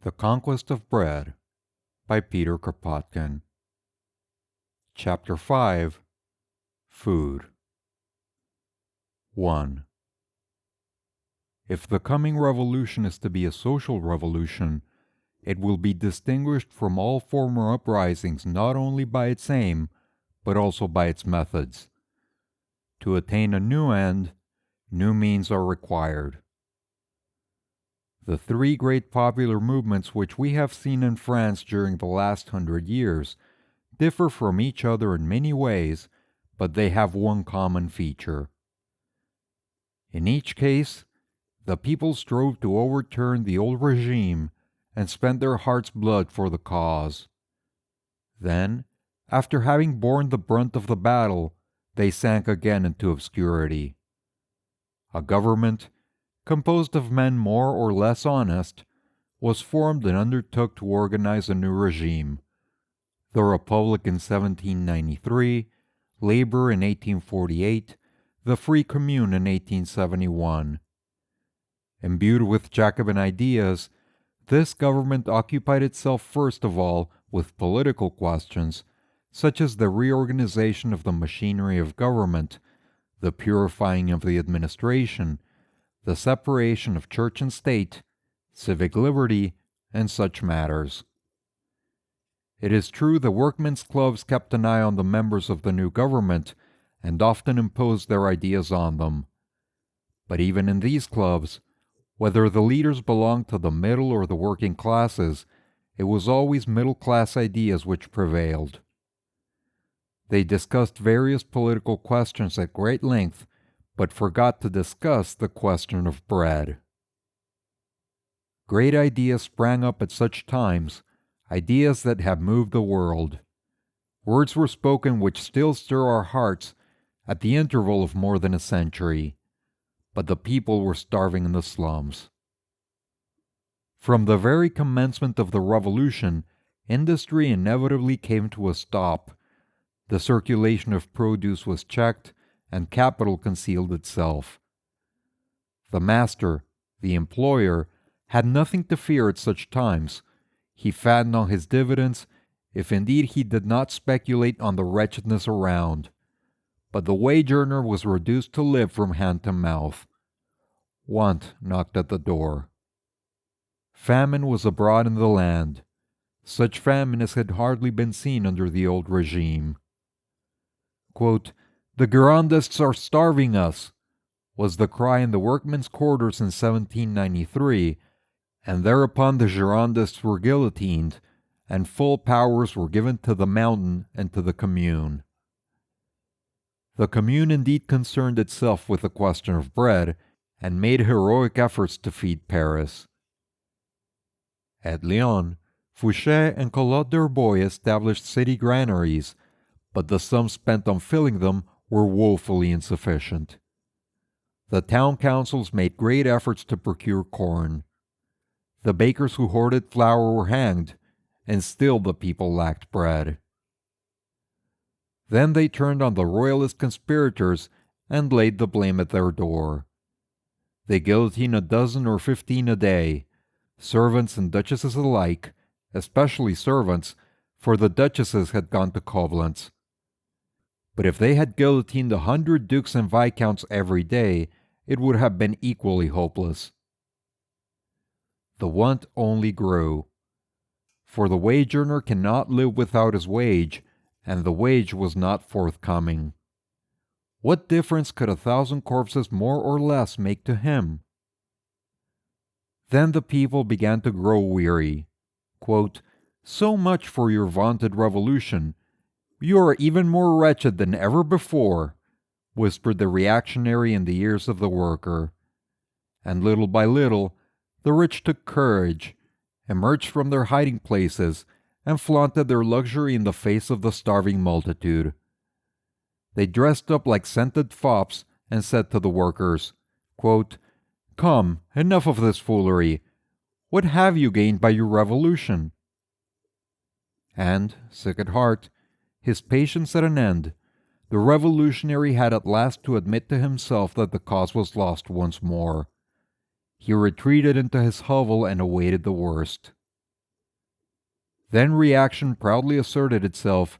The Conquest of Bread by Peter Kropotkin. Chapter 5 Food 1. If the coming revolution is to be a social revolution, it will be distinguished from all former uprisings not only by its aim, but also by its methods. To attain a new end, new means are required. The three great popular movements which we have seen in France during the last 100 years differ from each other in many ways, but they have one common feature. In each case, the people strove to overturn the old regime and spent their heart's blood for the cause. Then, after having borne the brunt of the battle, they sank again into obscurity. A government, composed of men more or less honest, was formed and undertook to organize a new regime. The Republic in 1793, Labor in 1848, the Free Commune in 1871. Imbued with Jacobin ideas, this government occupied itself first of all with political questions, such as the reorganization of the machinery of government, the purifying of the administration, the separation of church and state, civic liberty, and such matters. It is true the workmen's clubs kept an eye on the members of the new government and often imposed their ideas on them. But even in these clubs, whether the leaders belonged to the middle or the working classes, it was always middle-class ideas which prevailed. They discussed various political questions at great length, but forgot to discuss the question of bread. Great ideas sprang up at such times, ideas that have moved the world. Words were spoken which still stir our hearts at the interval of more than a century, but the people were starving in the slums. From the very commencement of the revolution, industry inevitably came to a stop. The circulation of produce was checked, and capital concealed itself. The master, the employer, had nothing to fear at such times. He fattened on his dividends, if indeed he did not speculate on the wretchedness around. But the wage earner was reduced to live from hand to mouth. Want knocked at the door. Famine was abroad in the land, such famine as had hardly been seen under the old regime. Quote, "The Girondists are starving us," was the cry in the workmen's quarters in 1793, and thereupon the Girondists were guillotined, and full powers were given to the Mountain and to the Commune. The Commune indeed concerned itself with the question of bread, and made heroic efforts to feed Paris. At Lyon, Fouché and Collot d'Herbois established city granaries, but the sums spent on filling them were woefully insufficient. The town councils made great efforts to procure corn. The bakers who hoarded flour were hanged, and still the people lacked bread. Then they turned on the royalist conspirators and laid the blame at their door. They guillotined a dozen or 15 a day, servants and duchesses alike, especially servants, for the duchesses had gone to Coblentz. But if they had guillotined 100 dukes and viscounts every day, it would have been equally hopeless. The want only grew. For the wage earner cannot live without his wage, and the wage was not forthcoming. What difference could 1,000 corpses more or less make to him? Then the people began to grow weary. Quote, "So much for your vaunted revolution. You are even more wretched than ever before," whispered the reactionary in the ears of the worker. And little by little, the rich took courage, emerged from their hiding places, and flaunted their luxury in the face of the starving multitude. They dressed up like scented fops and said to the workers, quote, "Come, enough of this foolery. What have you gained by your revolution?" And, sick at heart, his patience at an end, the revolutionary had at last to admit to himself that the cause was lost once more. He retreated into his hovel and awaited the worst. Then reaction proudly asserted itself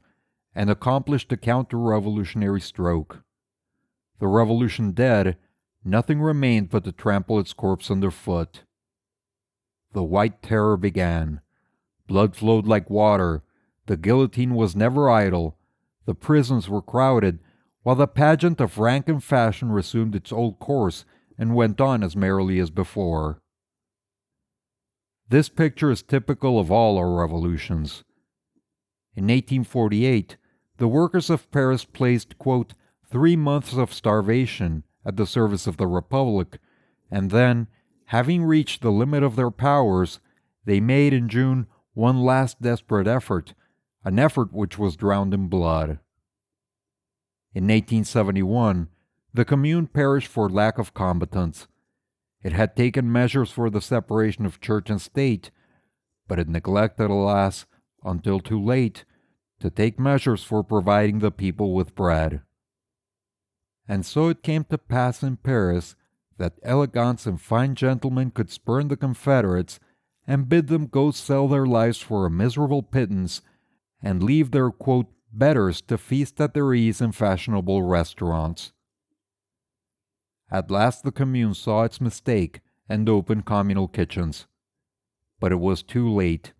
and accomplished a counter-revolutionary stroke. The revolution dead, nothing remained but to trample its corpse underfoot. The White Terror began. Blood flowed like water. The guillotine was never idle. The prisons were crowded, while the pageant of rank and fashion resumed its old course and went on as merrily as before. This picture is typical of all our revolutions. In 1848, the workers of Paris placed, quote, 3 months of starvation at the service of the Republic, and then, having reached the limit of their powers, they made in June one last desperate effort, an effort which was drowned in blood. In 1871, the Commune perished for lack of combatants. It had taken measures for the separation of church and state, but it neglected, alas, until too late, to take measures for providing the people with bread. And so it came to pass in Paris that elegants and fine gentlemen could spurn the Confederates and bid them go sell their lives for a miserable pittance and leave their, quote, betters to feast at their ease in fashionable restaurants. At last the Commune saw its mistake and opened communal kitchens. But it was too late.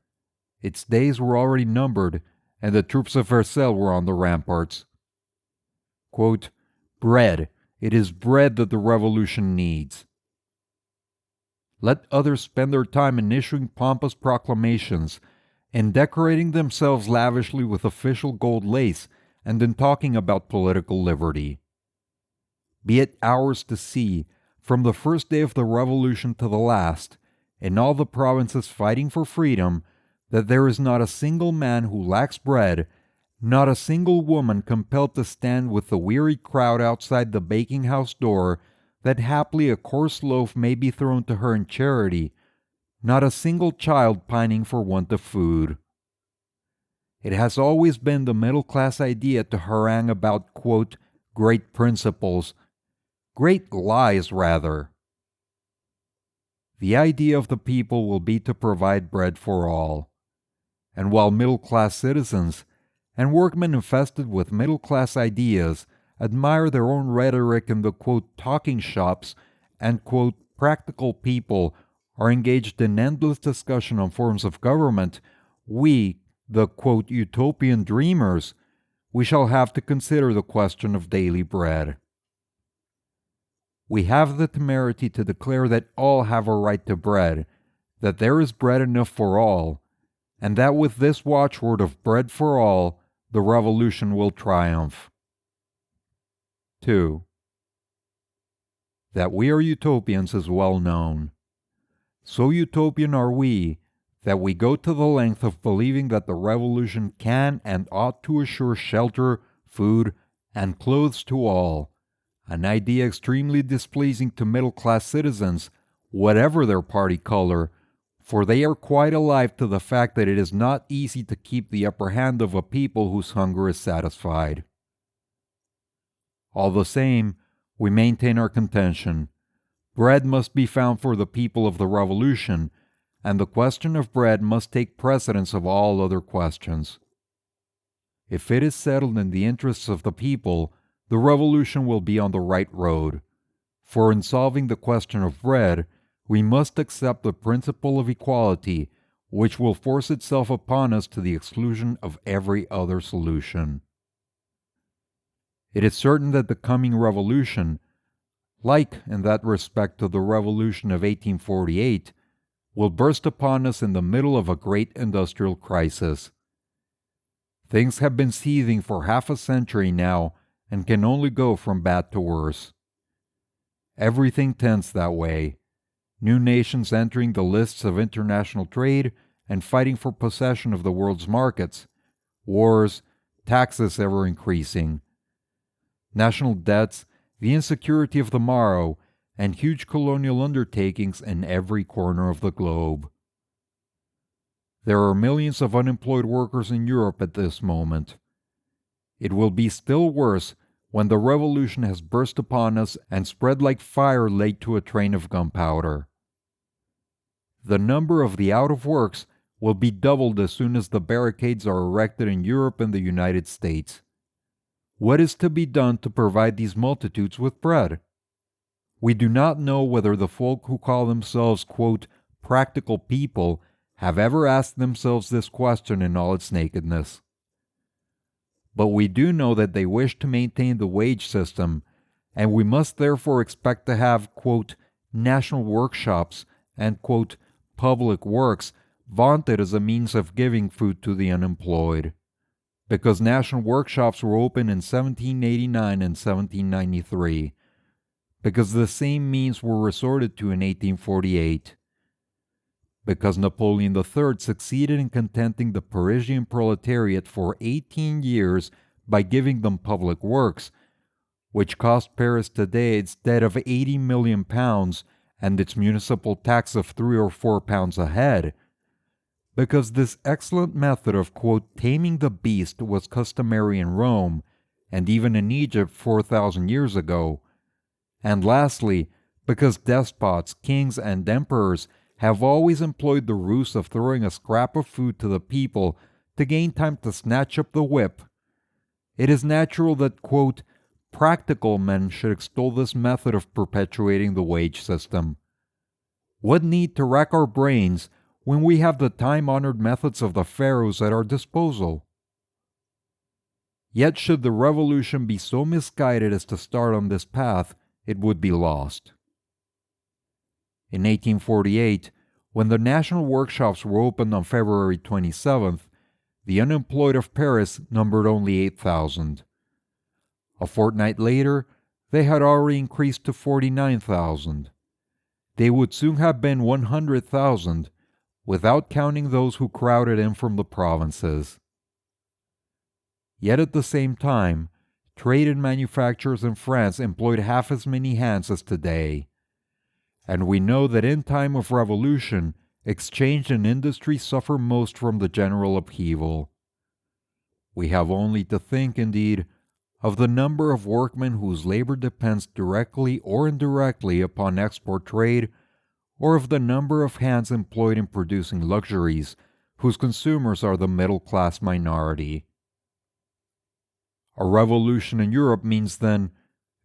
Its days were already numbered, and the troops of Versailles were on the ramparts. Quote, bread. It is bread that the revolution needs. Let others spend their time in issuing pompous proclamations, in decorating themselves lavishly with official gold lace, and in talking about political liberty. Be it ours to see, from the first day of the revolution to the last, in all the provinces fighting for freedom, that there is not a single man who lacks bread, not a single woman compelled to stand with the weary crowd outside the baking-house door, that haply a coarse loaf may be thrown to her in charity, not a single child pining for want of food. It has always been the middle-class idea to harangue about, quote, great principles, great lies rather. The idea of the people will be to provide bread for all. And while middle-class citizens and workmen infested with middle-class ideas admire their own rhetoric in the, quote, talking shops, and, quote, practical people are engaged in endless discussion on forms of government, we, the, quote, utopian dreamers, we shall have to consider the question of daily bread. We have the temerity to declare that all have a right to bread, that there is bread enough for all, and that with this watchword of bread for all, the revolution will triumph. 2. That we are utopians is well known. So utopian are we that we go to the length of believing that the revolution can and ought to assure shelter, food, and clothes to all, an idea extremely displeasing to middle-class citizens, whatever their party color, for they are quite alive to the fact that it is not easy to keep the upper hand of a people whose hunger is satisfied. All the same, we maintain our contention. Bread must be found for the people of the revolution, and the question of bread must take precedence of all other questions. If it is settled in the interests of the people, the revolution will be on the right road. For in solving the question of bread, we must accept the principle of equality, which will force itself upon us to the exclusion of every other solution. It is certain that the coming revolution, like in that respect to the revolution of 1848, will burst upon us in the middle of a great industrial crisis. Things have been seething for half a century now and can only go from bad to worse. Everything tends that way. New nations entering the lists of international trade and fighting for possession of the world's markets, wars, taxes ever increasing, national debts, the insecurity of the morrow, and huge colonial undertakings in every corner of the globe. There are millions of unemployed workers in Europe at this moment. It will be still worse when the revolution has burst upon us and spread like fire laid to a train of gunpowder. The number of the out-of-works will be doubled as soon as the barricades are erected in Europe and the United States. What is to be done to provide these multitudes with bread? We do not know whether the folk who call themselves, quote, practical people have ever asked themselves this question in all its nakedness. But we do know that they wish to maintain the wage system, and we must therefore expect to have, quote, national workshops and, quote, public works vaunted as a means of giving food to the unemployed. Because national workshops were opened in 1789 and 1793. Because the same means were resorted to in 1848. Because Napoleon III succeeded in contenting the Parisian proletariat for 18 years by giving them public works, which cost Paris today its debt of £80 million and its municipal tax of £3 or £4 a head. Because this excellent method of, quote, taming the beast was customary in Rome, and even in Egypt 4,000 years ago. And lastly, because despots, kings, and emperors have always employed the ruse of throwing a scrap of food to the people to gain time to snatch up the whip. It is natural that, quote, practical men should extol this method of perpetuating the wage system. What need to rack our brains when we have the time-honored methods of the pharaohs at our disposal? Yet should the revolution be so misguided as to start on this path, it would be lost. In 1848, when the national workshops were opened on February 27th, the unemployed of Paris numbered only 8,000. A fortnight later, they had already increased to 49,000. They would soon have been 100,000, without counting those who crowded in from the provinces. Yet at the same time, trade and manufacturers in France employed half as many hands as today. And we know that in time of revolution, exchange and industry suffer most from the general upheaval. We have only to think, indeed, of the number of workmen whose labor depends directly or indirectly upon export trade, or of the number of hands employed in producing luxuries, whose consumers are the middle-class minority. A revolution in Europe means, then,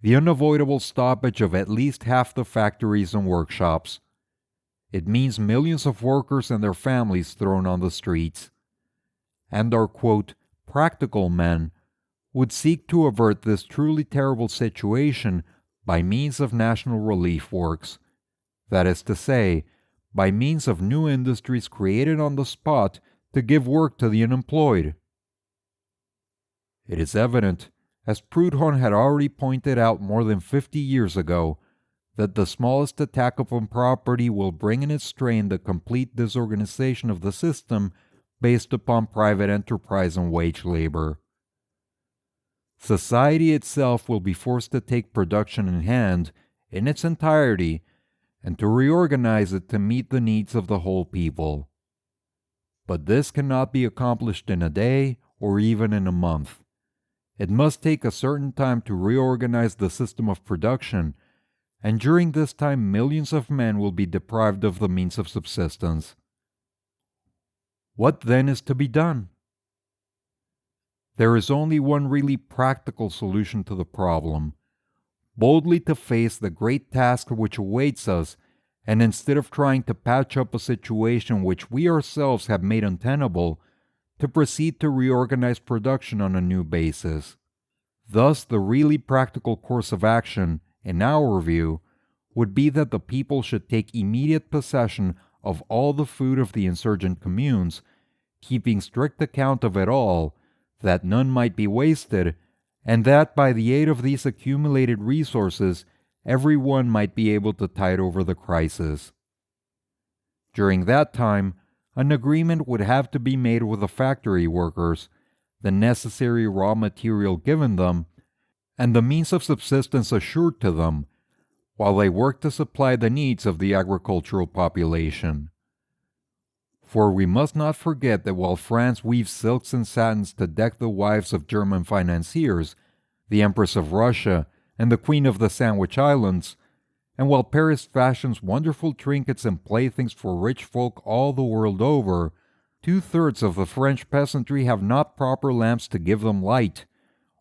the unavoidable stoppage of at least half the factories and workshops. It means millions of workers and their families thrown on the streets. And our, quote, practical men would seek to avert this truly terrible situation by means of national relief works. That is to say, by means of new industries created on the spot to give work to the unemployed. It is evident, as Proudhon had already pointed out more than 50 years ago, that the smallest attack upon property will bring in its train the complete disorganization of the system based upon private enterprise and wage labor. Society itself will be forced to take production in hand in its entirety and to reorganize it to meet the needs of the whole people. But this cannot be accomplished in a day or even in a month. It must take a certain time to reorganize the system of production, and during this time millions of men will be deprived of the means of subsistence. What then is to be done? There is only one really practical solution to the problem: boldly to face the great task which awaits us, and instead of trying to patch up a situation which we ourselves have made untenable, to proceed to reorganize production on a new basis. Thus, the really practical course of action, in our view, would be that the people should take immediate possession of all the food of the insurgent communes, keeping strict account of it all, that none might be wasted, and that by the aid of these accumulated resources, every one might be able to tide over the crisis. During that time, an agreement would have to be made with the factory workers, the necessary raw material given them, and the means of subsistence assured to them, while they work to supply the needs of the agricultural population. For we must not forget that while France weaves silks and satins to deck the wives of German financiers, the Empress of Russia, and the Queen of the Sandwich Islands, and while Paris fashions wonderful trinkets and playthings for rich folk all the world over, 2/3 of the French peasantry have not proper lamps to give them light,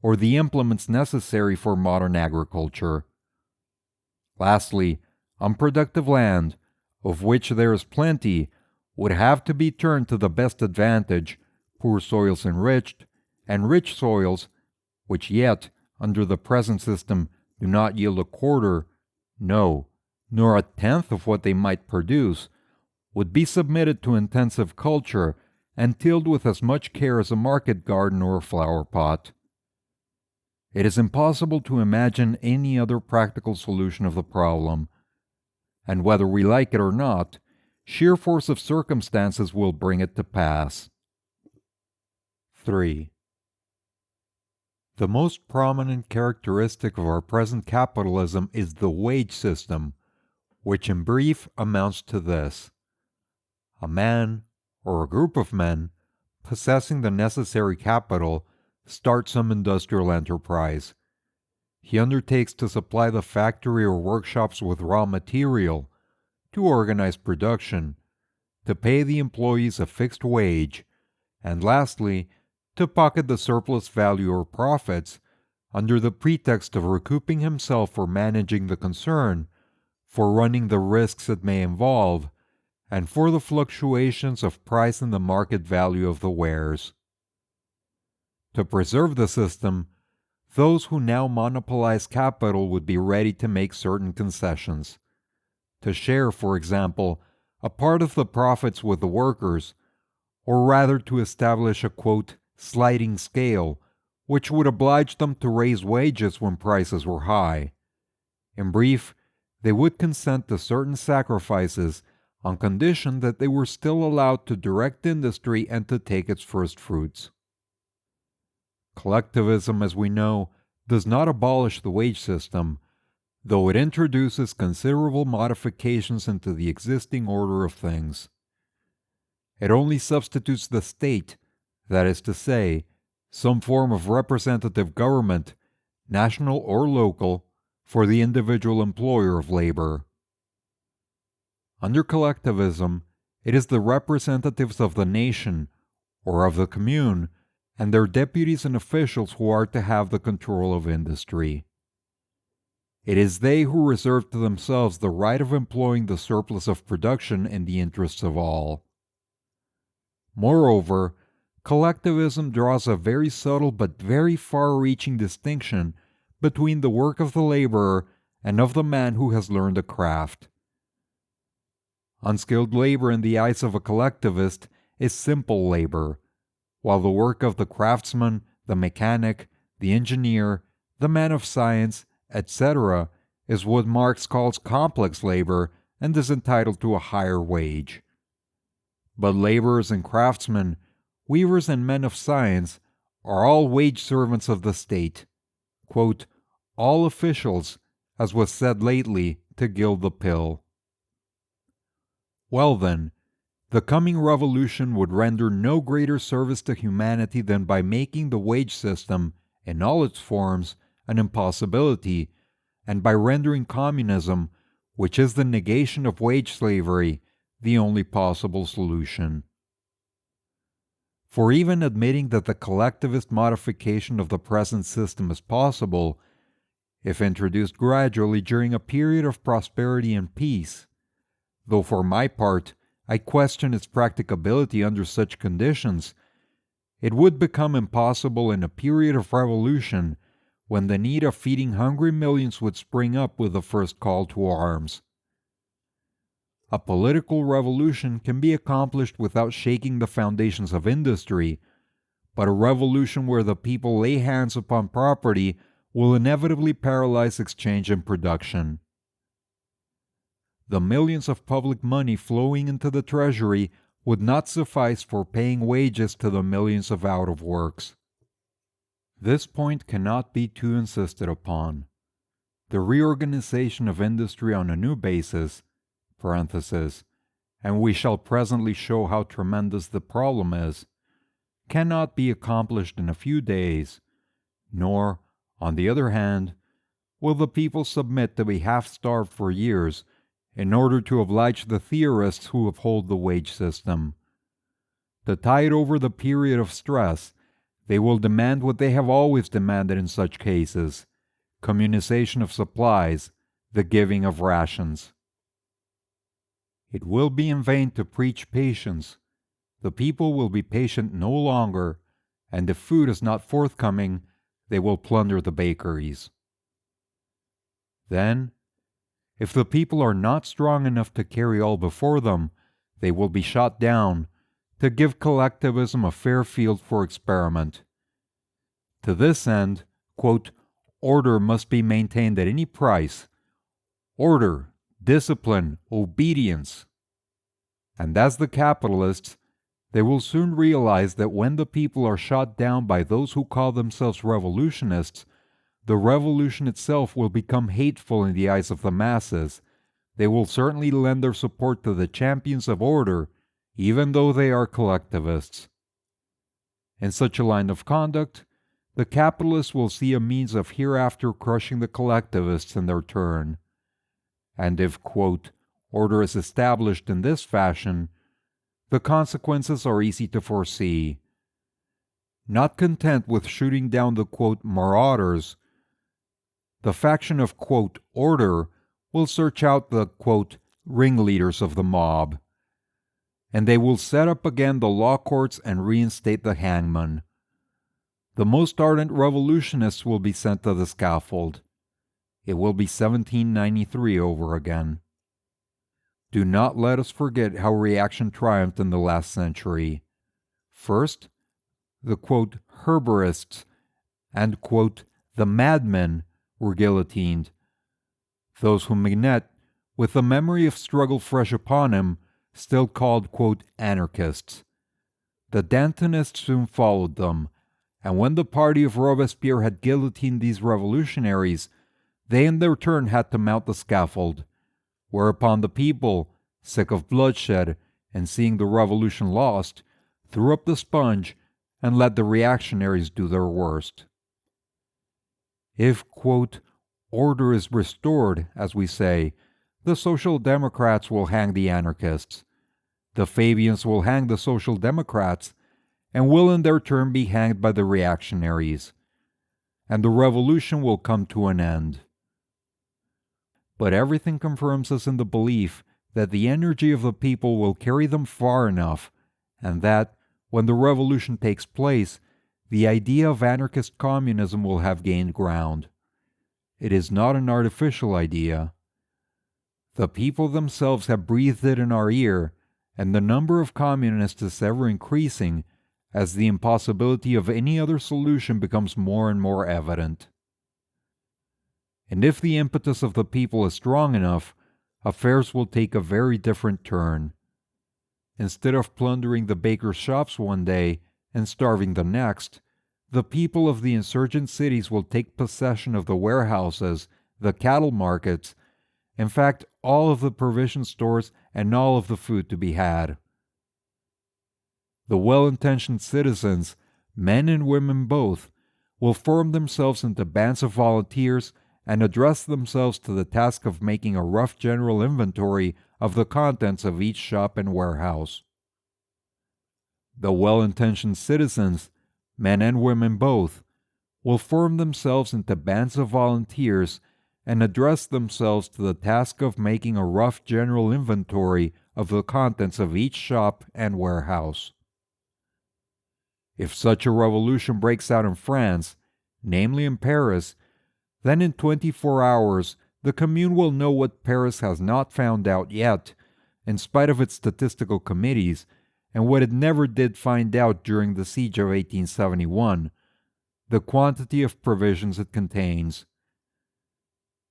or the implements necessary for modern agriculture. Lastly, unproductive land, of which there is plenty, would have to be turned to the best advantage, poor soils enriched, and rich soils, which yet, under the present system, do not yield a quarter, no, nor a tenth of what they might produce, would be submitted to intensive culture and tilled with as much care as a market garden or a flower pot. It is impossible to imagine any other practical solution of the problem, and whether we like it or not, sheer force of circumstances will bring it to pass. 3. The most prominent characteristic of our present capitalism is the wage system, which in brief amounts to this. A man, or a group of men, possessing the necessary capital, starts some industrial enterprise. He undertakes to supply the factory or workshops with raw material, to organize production, to pay the employees a fixed wage, and lastly, to pocket the surplus value or profits under the pretext of recouping himself for managing the concern, for running the risks it may involve, and for the fluctuations of price and the market value of the wares. To preserve the system, those who now monopolize capital would be ready to make certain concessions. To share, for example, a part of the profits with the workers, or rather to establish a, quote, sliding scale, which would oblige them to raise wages when prices were high. In brief, they would consent to certain sacrifices on condition that they were still allowed to direct industry and to take its first fruits. Collectivism, as we know, does not abolish the wage system, though it introduces considerable modifications into the existing order of things. It only substitutes the state, that is to say, some form of representative government, national or local, for the individual employer of labor. Under collectivism, it is the representatives of the nation, or of the commune, and their deputies and officials who are to have the control of industry. It is they who reserve to themselves the right of employing the surplus of production in the interests of all. Moreover, collectivism draws a very subtle but very far-reaching distinction between the work of the laborer and of the man who has learned a craft. Unskilled labor in the eyes of a collectivist is simple labor, while the work of the craftsman, the mechanic, the engineer, the man of science, etc., is what Marx calls complex labor and is entitled to a higher wage. But laborers and craftsmen, weavers and men of science, are all wage servants of the state, quote, all officials, as was said lately to gild the pill. Well then, the coming revolution would render no greater service to humanity than by making the wage system, in all its forms, an impossibility, and by rendering communism, which is the negation of wage slavery, the only possible solution. For even admitting that the collectivist modification of the present system is possible, if introduced gradually during a period of prosperity and peace, though for my part I question its practicability under such conditions, it would become impossible in a period of revolution when the need of feeding hungry millions would spring up with the first call to arms. A political revolution can be accomplished without shaking the foundations of industry, but a revolution where the people lay hands upon property will inevitably paralyze exchange and production. The millions of public money flowing into the treasury would not suffice for paying wages to the millions of out-of-works. This point cannot be too insisted upon. The reorganization of industry on a new basis, and we shall presently show how tremendous the problem is, cannot be accomplished in a few days, nor, on the other hand, will the people submit to be half-starved for years in order to oblige the theorists who uphold the wage system. To tide over the period of stress, they will demand what they have always demanded in such cases: communization of supplies, the giving of rations. It will be in vain to preach patience. The people will be patient no longer, and if food is not forthcoming, they will plunder the bakeries. Then, if the people are not strong enough to carry all before them, they will be shot down to give collectivism a fair field for experiment. To this end, quote, order must be maintained at any price. Order, discipline, obedience. And as the capitalists, they will soon realize that when the people are shot down by those who call themselves revolutionists, the revolution itself will become hateful in the eyes of the masses. They will certainly lend their support to the champions of order, even though they are collectivists. In such a line of conduct, the capitalists will see a means of hereafter crushing the collectivists in their turn. And if, quote, order is established in this fashion, the consequences are easy to foresee. Not content with shooting down the, quote, marauders, the faction of, quote, order will search out the, quote, ringleaders of the mob, and they will set up again the law courts and reinstate the hangman. The most ardent revolutionists will be sent to the scaffold. It will be 1793 over again. Do not let us forget how reaction triumphed in the last century. First, the, quote, Herberists and, quote, the madmen were guillotined. Those whom Mignet, with the memory of struggle fresh upon him, still called, quote, anarchists. The Dantonists soon followed them, and when the party of Robespierre had guillotined these revolutionaries, they in their turn had to mount the scaffold, whereupon the people, sick of bloodshed and seeing the revolution lost, threw up the sponge and let the reactionaries do their worst. If, quote, order is restored, as we say, the Social Democrats will hang the anarchists. The Fabians will hang the Social Democrats, and will in their turn be hanged by the reactionaries. And the revolution will come to an end. But everything confirms us in the belief that the energy of the people will carry them far enough, and that, when the revolution takes place, the idea of anarchist communism will have gained ground. It is not an artificial idea. The people themselves have breathed it in our ear, and the number of communists is ever increasing as the impossibility of any other solution becomes more and more evident. And if the impetus of the people is strong enough, affairs will take a very different turn. Instead of plundering the bakers' shops one day and starving the next, the people of the insurgent cities will take possession of the warehouses, the cattle markets, in fact, all of the provision stores and all of the food to be had. The well-intentioned citizens, men and women both, will form themselves into bands of volunteers and address themselves to the task of making a rough general inventory of the contents of each shop and warehouse. The well-intentioned citizens, men and women both, will form themselves into bands of volunteers and address themselves to the task of making a rough general inventory of the contents of each shop and warehouse. If such a revolution breaks out in France, namely in Paris, then in 24 hours the Commune will know what Paris has not found out yet, in spite of its statistical committees, and what it never did find out during the siege of 1871, the quantity of provisions it contains.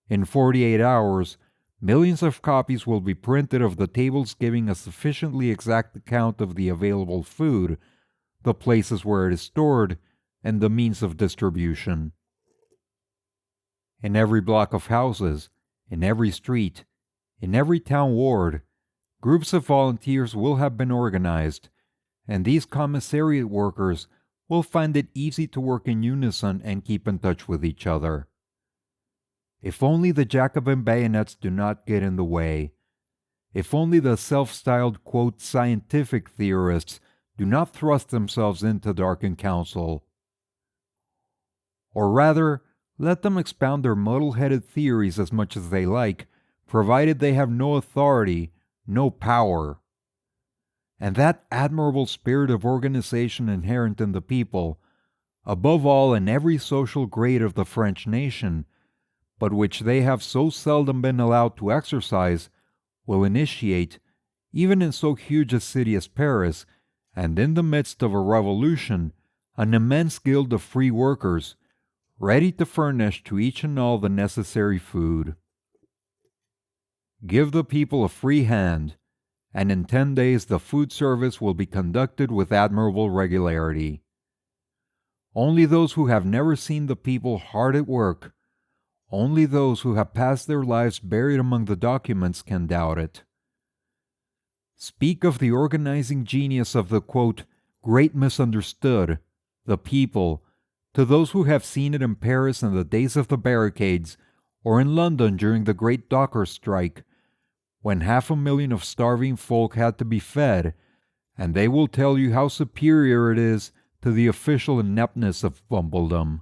In 48 hours, millions of copies will be printed of the tables giving a sufficiently exact account of the available food, the places where it is stored, and the means of distribution. In every block of houses, in every street, in every town ward, groups of volunteers will have been organized, and these commissariat workers will find it easy to work in unison and keep in touch with each other. If only the Jacobin bayonets do not get in the way, if only the self-styled, quote, scientific theorists do not thrust themselves into darkened council. Or rather, let them expound their muddle-headed theories as much as they like, provided they have no authority, no power. And that admirable spirit of organization inherent in the people, above all in every social grade of the French nation, but which they have so seldom been allowed to exercise, will initiate, even in so huge a city as Paris, and in the midst of a revolution, an immense guild of free workers, ready to furnish to each and all the necessary food. Give the people a free hand, and in 10 days the food service will be conducted with admirable regularity. Only those who have never seen the people hard at work, only those who have passed their lives buried among the documents can doubt it. Speak of the organizing genius of the, quote, great misunderstood, the people, to those who have seen it in Paris in the days of the barricades, or in London during the great dockers' strike, when 500,000 of starving folk had to be fed, and they will tell you how superior it is to the official ineptness of bumbledom.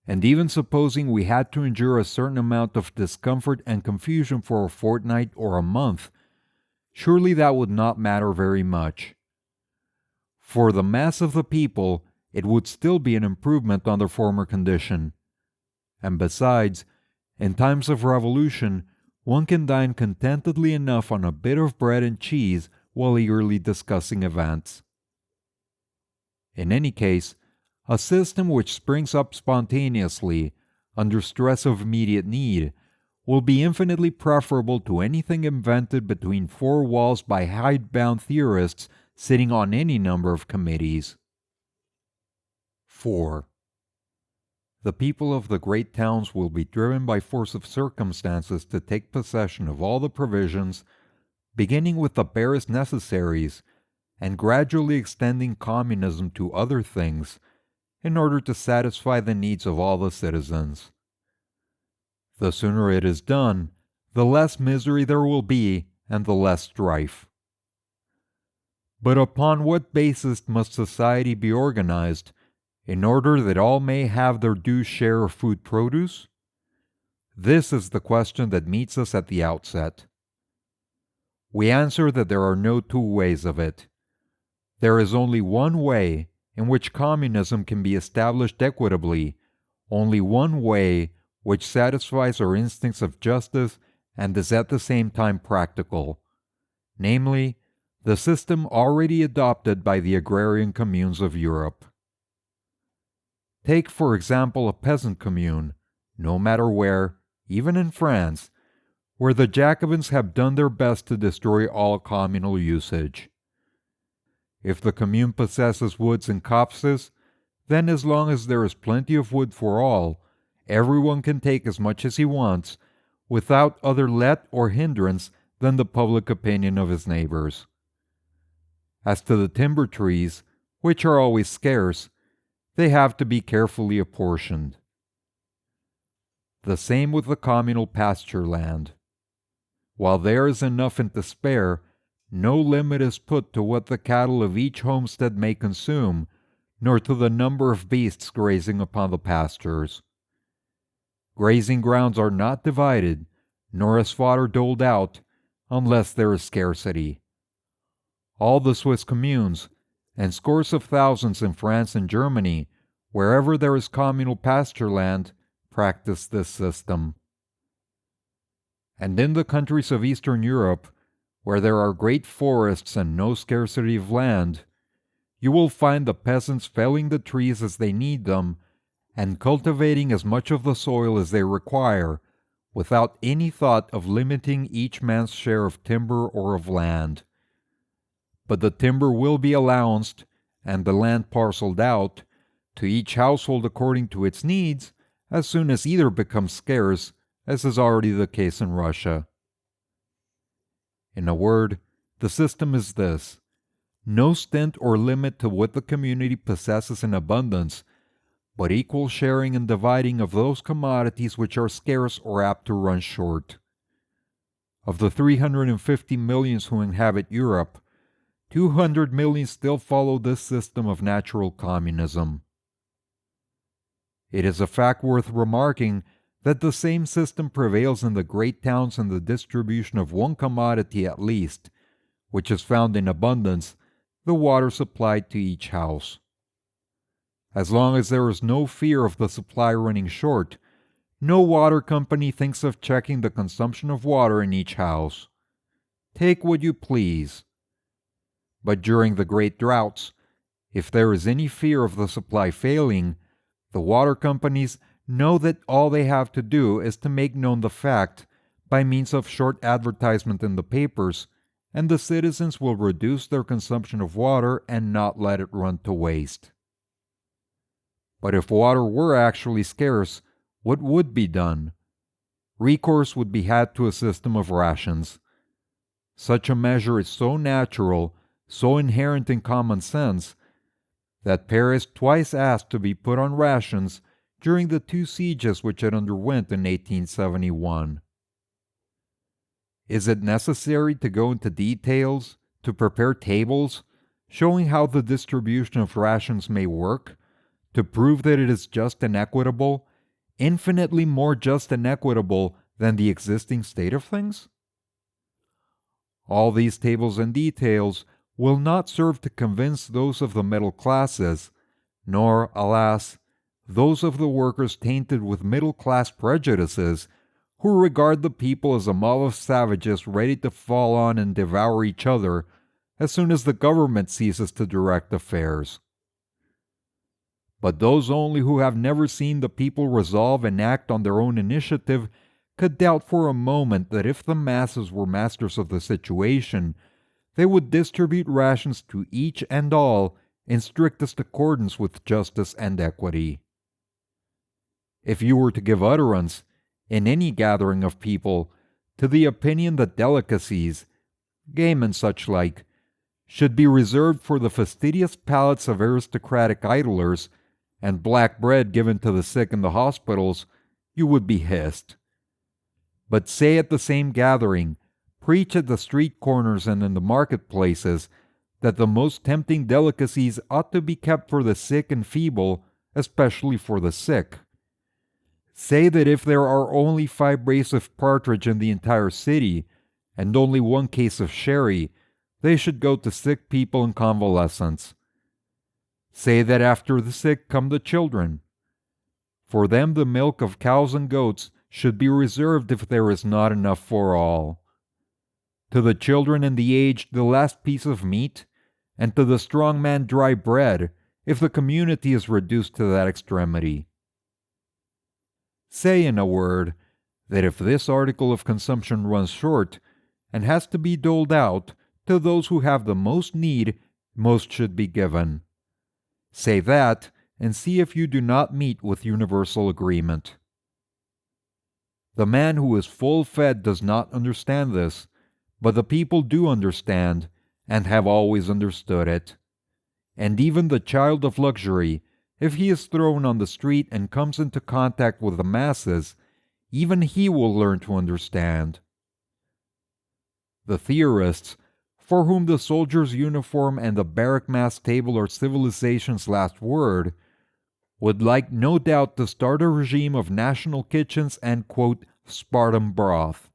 And even supposing we had to endure a certain amount of discomfort and confusion for a fortnight or a month, surely that would not matter very much. For the mass of the people, it would still be an improvement on their former condition. And besides, in times of revolution, one can dine contentedly enough on a bit of bread and cheese while eagerly discussing events. In any case, a system which springs up spontaneously, under stress of immediate need, will be infinitely preferable to anything invented between four walls by hidebound theorists sitting on any number of committees. 4. The people of the great towns will be driven by force of circumstances to take possession of all the provisions, beginning with the barest necessaries, and gradually extending communism to other things, in order to satisfy the needs of all the citizens. The sooner it is done, the less misery there will be and the less strife. But upon what basis must society be organized in order that all may have their due share of food produce? This is the question that meets us at the outset. We answer that there are no two ways of it. There is only one way in which communism can be established equitably, only one way which satisfies our instincts of justice and is at the same time practical, namely, the system already adopted by the agrarian communes of Europe. Take, for example, a peasant commune, no matter where, even in France, where the Jacobins have done their best to destroy all communal usage. If the commune possesses woods and copses, then as long as there is plenty of wood for all, everyone can take as much as he wants, without other let or hindrance than the public opinion of his neighbors. As to the timber trees, which are always scarce, they have to be carefully apportioned. The same with the communal pasture land. While there is enough and to spare, no limit is put to what the cattle of each homestead may consume, nor to the number of beasts grazing upon the pastures. Grazing grounds are not divided, nor is fodder doled out, unless there is scarcity. All the Swiss communes, and scores of thousands in France and Germany, wherever there is communal pasture land, practice this system. And in the countries of Eastern Europe, where there are great forests and no scarcity of land, you will find the peasants felling the trees as they need them, and cultivating as much of the soil as they require, without any thought of limiting each man's share of timber or of land. But the timber will be allowanced, and the land parceled out, to each household according to its needs, as soon as either becomes scarce, as is already the case in Russia. In a word, the system is this: no stint or limit to what the community possesses in abundance, but equal sharing and dividing of those commodities which are scarce or apt to run short. Of the 350 millions who inhabit Europe, 200 million still follow this system of natural communism. It is a fact worth remarking that the same system prevails in the great towns in the distribution of one commodity at least, which is found in abundance, the water supplied to each house. As long as there is no fear of the supply running short, no water company thinks of checking the consumption of water in each house. Take what you please. But during the great droughts, if there is any fear of the supply failing, the water companies know that all they have to do is to make known the fact by means of short advertisement in the papers, and the citizens will reduce their consumption of water and not let it run to waste. But if water were actually scarce, what would be done? Recourse would be had to a system of rations. Such a measure is so natural, so inherent in common sense, that Paris twice asked to be put on rations during the 2 sieges which it underwent in 1871. Is it necessary to go into details, to prepare tables, showing how the distribution of rations may work, to prove that it is just and equitable, infinitely more just and equitable than the existing state of things? All these tables and details will not serve to convince those of the middle classes, nor, alas, those of the workers tainted with middle-class prejudices, who regard the people as a mob of savages ready to fall on and devour each other as soon as the government ceases to direct affairs. But those only who have never seen the people resolve and act on their own initiative could doubt for a moment that if the masses were masters of the situation, they would distribute rations to each and all in strictest accordance with justice and equity. If you were to give utterance, in any gathering of people, to the opinion that delicacies, game and such like, should be reserved for the fastidious palates of aristocratic idlers, and black bread given to the sick in the hospitals, you would be hissed. But say at the same gathering, preach at the street corners and in the marketplaces, that the most tempting delicacies ought to be kept for the sick and feeble, especially for the sick. Say that if there are only 5 brace of partridge in the entire city, and only 1 case of sherry, they should go to sick people in convalescence. Say that after the sick come the children. For them the milk of cows and goats should be reserved if there is not enough for all. To the children and the aged the last piece of meat, and to the strong man dry bread, if the community is reduced to that extremity. Say, in a word, that if this article of consumption runs short, and has to be doled out, to those who have the most need, most should be given. Say that, and see if you do not meet with universal agreement. The man who is full-fed does not understand this, but the people do understand, and have always understood it. And even the child of luxury, if he is thrown on the street and comes into contact with the masses, even he will learn to understand. The theorists, for whom the soldier's uniform and the barrack mass table are civilization's last word, would like no doubt to start a regime of national kitchens and, quote, Spartan broth.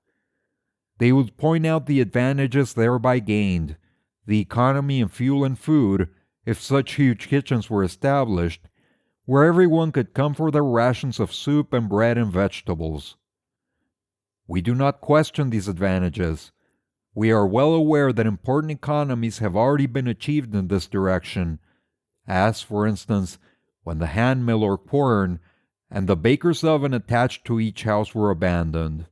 They would point out the advantages thereby gained, the economy in fuel and food, if such huge kitchens were established, where everyone could come for their rations of soup and bread and vegetables. We do not question these advantages. We are well aware that important economies have already been achieved in this direction, as, for instance, when the hand mill or quern and the baker's oven attached to each house were abandoned.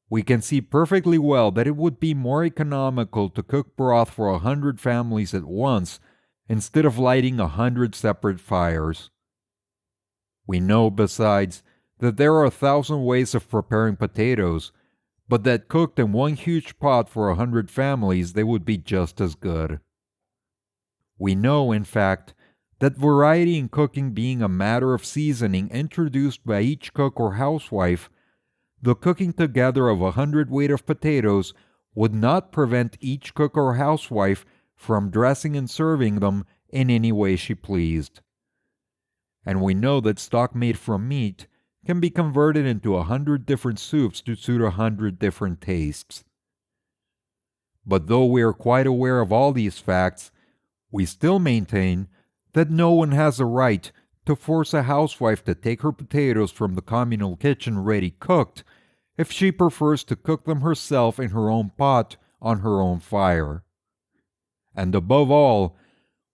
We can see perfectly well that it would be more economical to cook broth for 100 families at once instead of lighting 100 separate fires. We know, besides, that there are 1,000 ways of preparing potatoes, but that cooked in one huge pot for 100 families they would be just as good. We know, in fact, that variety in cooking being a matter of seasoning introduced by each cook or housewife, the cooking together of 100 weight of potatoes would not prevent each cook or housewife from dressing and serving them in any way she pleased. And we know that stock made from meat can be converted into 100 different soups to suit 100 different tastes. But though we are quite aware of all these facts, we still maintain that no one has a right to force a housewife to take her potatoes from the communal kitchen ready cooked if she prefers to cook them herself in her own pot on her own fire. And above all,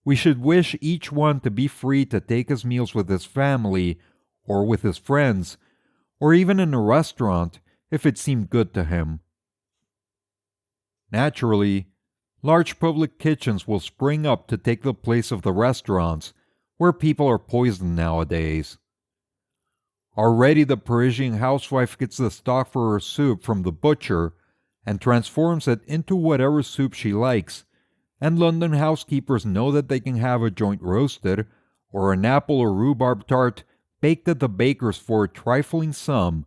we should wish each one to be free to take his meals with his family, or with his friends, or even in a restaurant if it seemed good to him. Naturally, large public kitchens will spring up to take the place of the restaurants, where people are poisoned nowadays. Already the Parisian housewife gets the stock for her soup from the butcher and transforms it into whatever soup she likes, and London housekeepers know that they can have a joint roasted or an apple or rhubarb tart baked at the baker's for a trifling sum,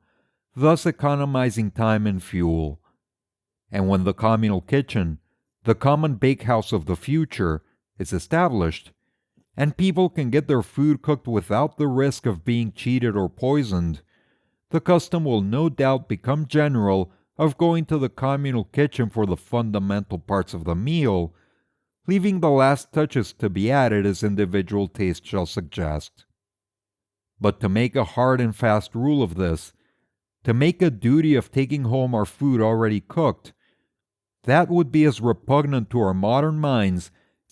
thus economizing time and fuel. And when the communal kitchen, the common bakehouse of the future, is established, and people can get their food cooked without the risk of being cheated or poisoned, the custom will no doubt become general of going to the communal kitchen for the fundamental parts of the meal, leaving the last touches to be added as individual taste shall suggest. But to make a hard and fast rule of this, to make a duty of taking home our food already cooked, that would be as repugnant to our modern minds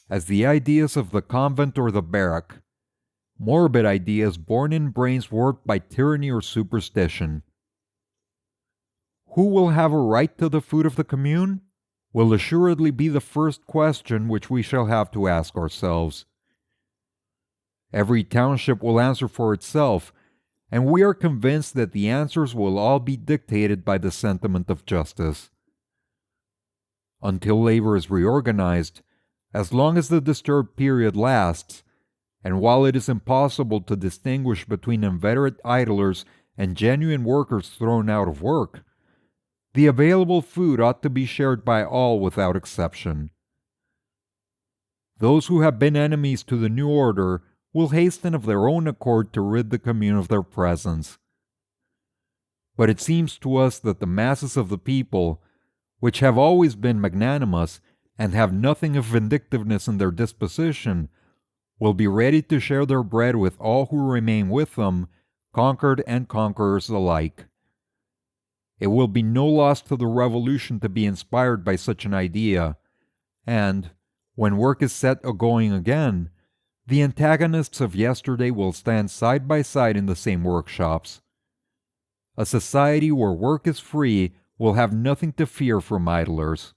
as the ideas of the convent or the barrack, morbid ideas born in brains warped by tyranny or superstition. Who will have a right to the food of the commune? Will assuredly be the first question which we shall have to ask ourselves. Every township will answer for itself, and we are convinced that the answers will all be dictated by the sentiment of justice. Until labor is reorganized, as long as the disturbed period lasts, and while it is impossible to distinguish between inveterate idlers and genuine workers thrown out of work, the available food ought to be shared by all without exception. Those who have been enemies to the new order will hasten of their own accord to rid the commune of their presence. But it seems to us that the masses of the people, which have always been magnanimous and have nothing of vindictiveness in their disposition, will be ready to share their bread with all who remain with them, conquered and conquerors alike. It will be no loss to the revolution to be inspired by such an idea, and, when work is set a-going again, the antagonists of yesterday will stand side by side in the same workshops. A society where work is free will have nothing to fear from idlers.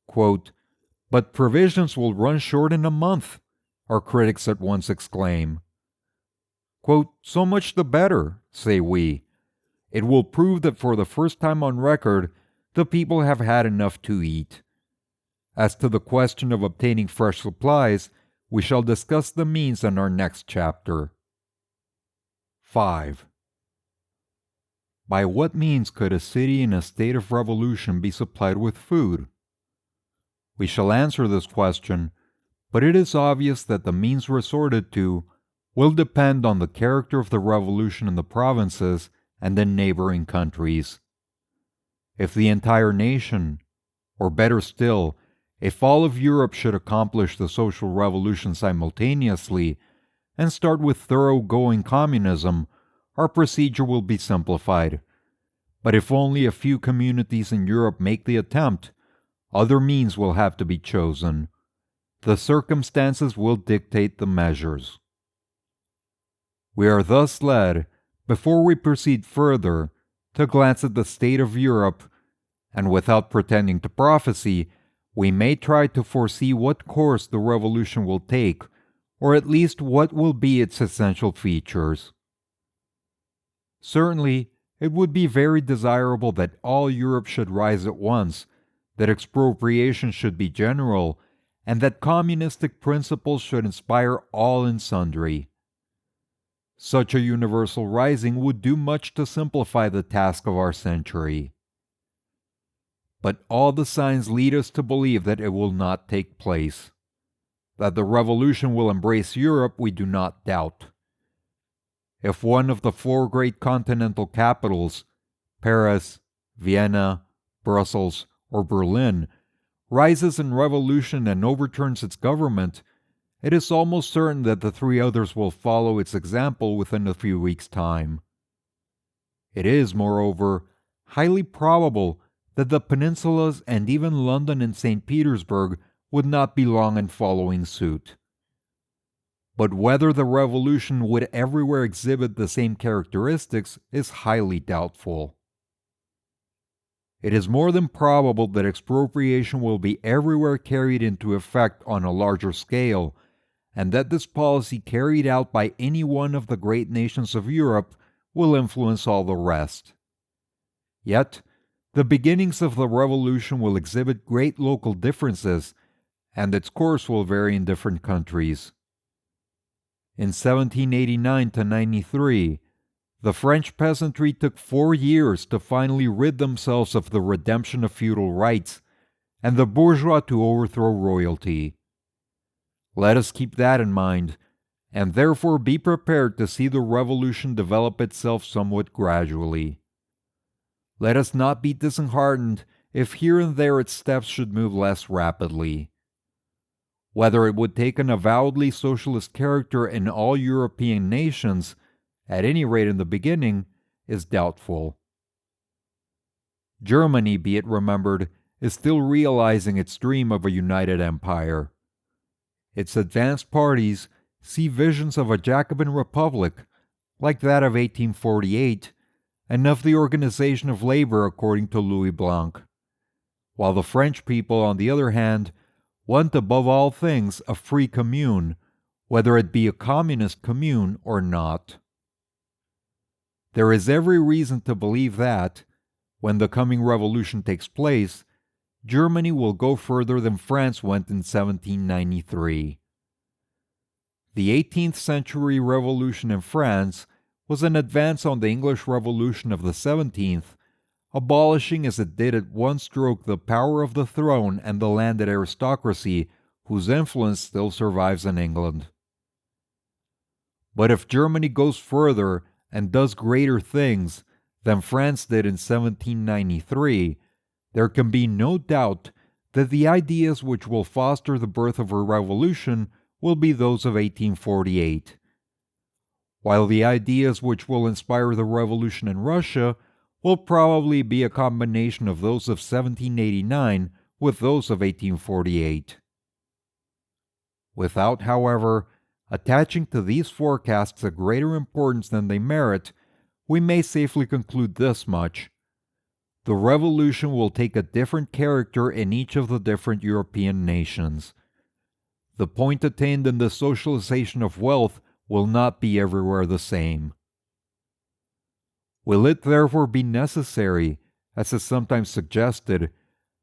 Quote, "But provisions will run short in a month," our critics at once exclaim. Quote, "So much the better," say we. It will prove that for the first time on record, the people have had enough to eat. As to the question of obtaining fresh supplies, we shall discuss the means in our next chapter. 5. By what means could a city in a state of revolution be supplied with food? We shall answer this question, but it is obvious that the means resorted to will depend on the character of the revolution in the provinces and in neighboring countries. If the entire nation, or better still, if all of Europe should accomplish the social revolution simultaneously and start with thoroughgoing communism, our procedure will be simplified. But if only a few communities in Europe make the attempt, other means will have to be chosen. The circumstances will dictate the measures. We are thus led, before we proceed further, to glance at the state of Europe, and without pretending to prophesy, we may try to foresee what course the revolution will take, or at least what will be its essential features. Certainly, it would be very desirable that all Europe should rise at once, that expropriation should be general, and that communistic principles should inspire all and sundry. Such a universal rising would do much to simplify the task of our century. But all the signs lead us to believe that it will not take place. That the revolution will embrace Europe, we do not doubt. If one of the four great continental capitals, Paris, Vienna, Brussels, or Berlin, rises in revolution and overturns its government, it is almost certain that the three others will follow its example within a few weeks' time. It is, moreover, highly probable that the peninsulas and even London and St. Petersburg would not be long in following suit. But whether the revolution would everywhere exhibit the same characteristics is highly doubtful. It is more than probable that expropriation will be everywhere carried into effect on a larger scale, and that this policy carried out by any one of the great nations of Europe will influence all the rest. Yet, the beginnings of the revolution will exhibit great local differences, and its course will vary in different countries. In 1789 to 93, the French peasantry took 4 years to finally rid themselves of the redemption of feudal rights, and the bourgeois to overthrow royalty. Let us keep that in mind, and therefore be prepared to see the revolution develop itself somewhat gradually. Let us not be disheartened if here and there its steps should move less rapidly. Whether it would take an avowedly socialist character in all European nations, at any rate in the beginning, is doubtful. Germany, be it remembered, is still realizing its dream of a united empire. Its advanced parties see visions of a Jacobin republic, like that of 1848, and of the organization of labor according to Louis Blanc, while the French people, on the other hand, want above all things a free commune, whether it be a communist commune or not. There is every reason to believe that, when the coming revolution takes place, Germany will go further than France went in 1793. The 18th century revolution in France was an advance on the English Revolution of the 17th, abolishing as it did at one stroke the power of the throne and the landed aristocracy whose influence still survives in England. But if Germany goes further and does greater things than France did in 1793, there can be no doubt that the ideas which will foster the birth of a revolution will be those of 1848, while the ideas which will inspire the revolution in Russia will probably be a combination of those of 1789 with those of 1848. Without, however, attaching to these forecasts a greater importance than they merit, we may safely conclude this much. The revolution will take a different character in each of the different European nations. The point attained in the socialization of wealth will not be everywhere the same. Will it therefore be necessary, as is sometimes suggested,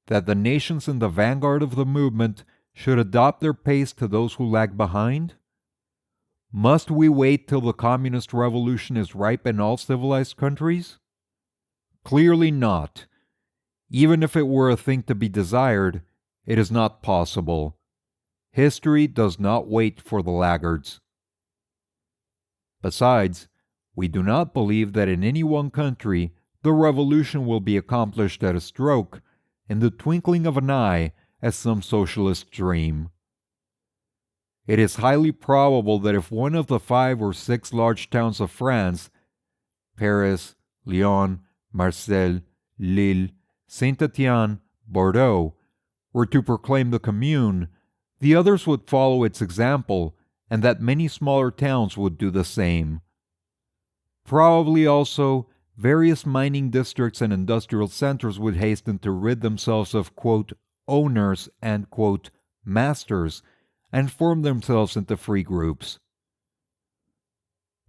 that the nations in the vanguard of the movement should adopt their pace to those who lag behind? Must we wait till the communist revolution is ripe in all civilized countries? Clearly not. Even if it were a thing to be desired, it is not possible. History does not wait for the laggards. Besides, we do not believe that in any one country the revolution will be accomplished at a stroke, in the twinkling of an eye, as some socialists dream. It is highly probable that if one of the 5 or 6 large towns of France, Paris, Lyon, Marseille, Lille, Saint-Étienne, Bordeaux, were to proclaim the Commune, the others would follow its example, and that many smaller towns would do the same. Probably also, various mining districts and industrial centers would hasten to rid themselves of, quote, owners and, quote, masters, and form themselves into free groups.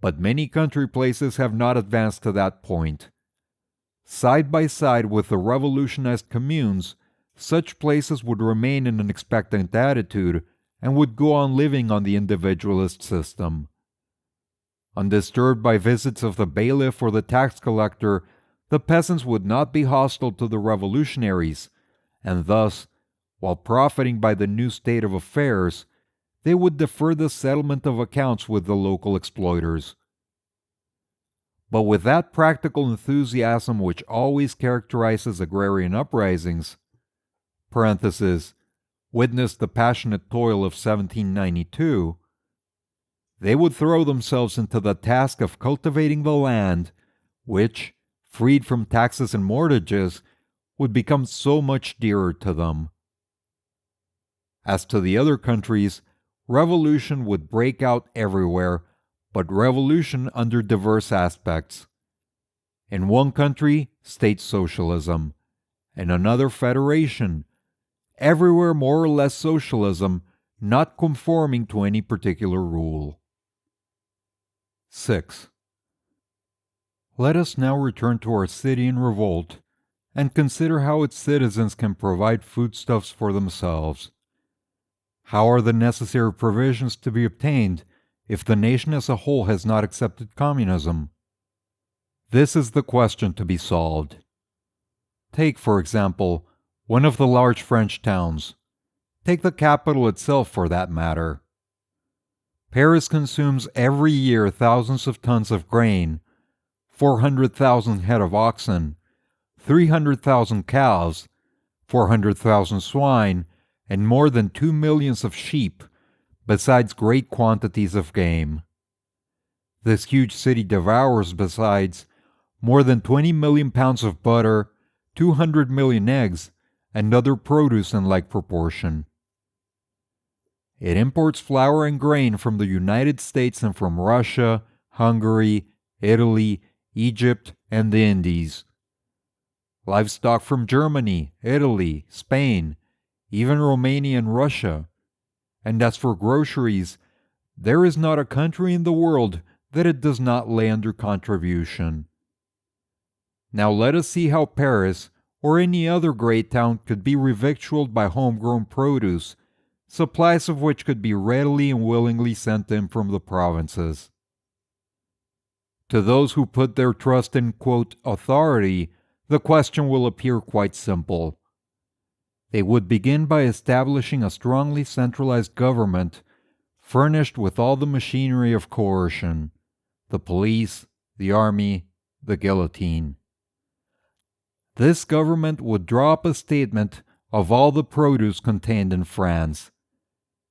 But many country places have not advanced to that point. Side by side with the revolutionized communes, such places would remain in an expectant attitude and would go on living on the individualist system. Undisturbed by visits of the bailiff or the tax collector, the peasants would not be hostile to the revolutionaries, and thus, while profiting by the new state of affairs, they would defer the settlement of accounts with the local exploiters. But with that practical enthusiasm which always characterizes agrarian uprisings, parenthesis, witness the passionate toil of 1792, they would throw themselves into the task of cultivating the land, which, freed from taxes and mortgages, would become so much dearer to them. As to the other countries, revolution would break out everywhere, but revolution under diverse aspects. In one country, state socialism. In another, federation. Everywhere more or less socialism, not conforming to any particular rule. 6. Let us now return to our city in revolt and consider how its citizens can provide foodstuffs for themselves. How are the necessary provisions to be obtained if the nation as a whole has not accepted communism? This is the question to be solved. Take, for example, one of the large French towns. Take the capital itself for that matter. Paris consumes every year thousands of tons of grain, 400,000 head of oxen, 300,000 cows, 400,000 swine, and more than 2 millions of sheep, besides great quantities of game. This huge city devours, besides, more than 20 million pounds of butter, 200 million eggs, and other produce in like proportion. It imports flour and grain from the United States and from Russia, Hungary, Italy, Egypt, and the Indies. Livestock from Germany, Italy, Spain, even Romania and Russia. And as for groceries, there is not a country in the world that it does not lay under contribution. Now let us see how Paris, or any other great town, could be revictualled by homegrown produce, supplies of which could be readily and willingly sent in from the provinces. To those who put their trust in, quote, authority, the question will appear quite simple. They would begin by establishing a strongly centralized government, furnished with all the machinery of coercion, the police, the army, the guillotine. This government would draw up a statement of all the produce contained in France.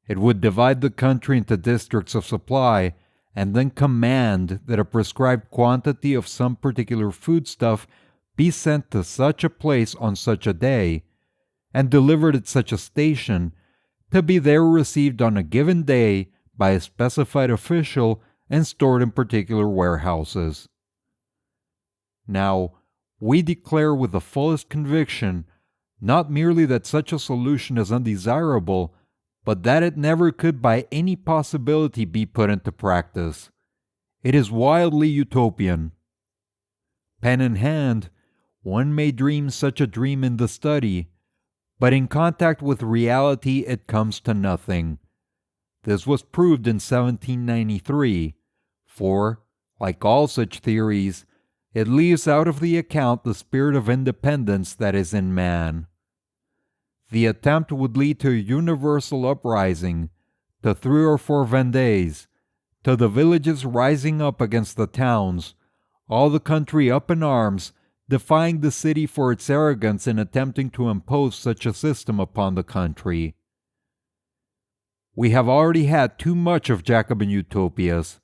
It would divide the country into districts of supply and then command that a prescribed quantity of some particular foodstuff be sent to such a place on such a day, and delivered at such a station, to be there received on a given day by a specified official and stored in particular warehouses. Now, we declare with the fullest conviction, not merely that such a solution is undesirable, but that it never could by any possibility be put into practice. It is wildly utopian. Pen in hand, one may dream such a dream in the study, but in contact with reality it comes to nothing. This was proved in 1793, for, like all such theories, it leaves out of the account the spirit of independence that is in man. The attempt would lead to a universal uprising, to 3 or 4 Vendées, to the villages rising up against the towns, all the country up in arms, defying the city for its arrogance in attempting to impose such a system upon the country. We have already had too much of Jacobin utopias.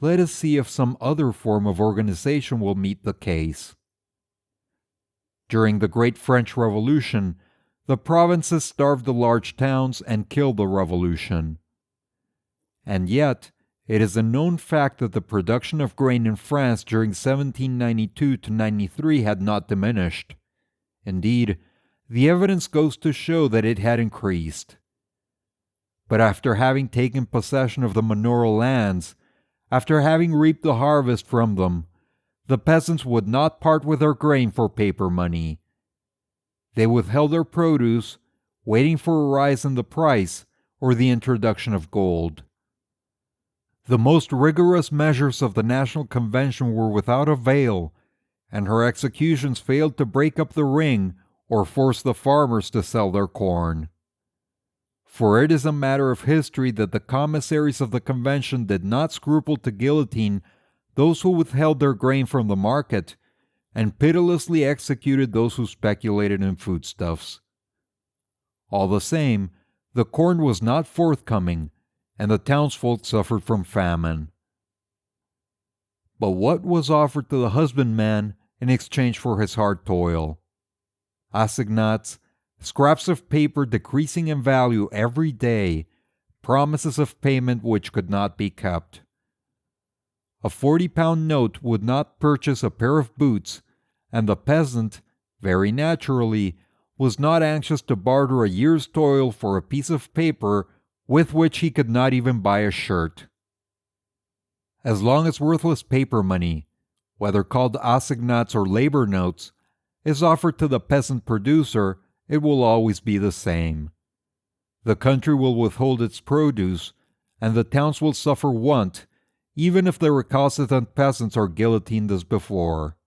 Let us see if some other form of organization will meet the case. During the Great French Revolution, the provinces starved the large towns and killed the revolution. And yet, it is a known fact that the production of grain in France during 1792 to 93 had not diminished. Indeed, the evidence goes to show that it had increased. But after having taken possession of the manorial lands, after having reaped the harvest from them, the peasants would not part with their grain for paper money. They withheld their produce, waiting for a rise in the price or the introduction of gold. The most rigorous measures of the National Convention were without avail, and her executions failed to break up the ring or force the farmers to sell their corn. For it is a matter of history that the commissaries of the convention did not scruple to guillotine those who withheld their grain from the market, and pitilessly executed those who speculated in foodstuffs. All the same, the corn was not forthcoming, and the townsfolk suffered from famine. But what was offered to the husbandman in exchange for his hard toil? Assignats, scraps of paper decreasing in value every day, promises of payment which could not be kept. A 40-pound note would not purchase a pair of boots, and the peasant, very naturally, was not anxious to barter a year's toil for a piece of paper with which he could not even buy a shirt. As long as worthless paper money, whether called assignats or labor notes, is offered to the peasant producer, it will always be the same. The country will withhold its produce, and the towns will suffer want, even if the recalcitrant peasants are guillotined as before.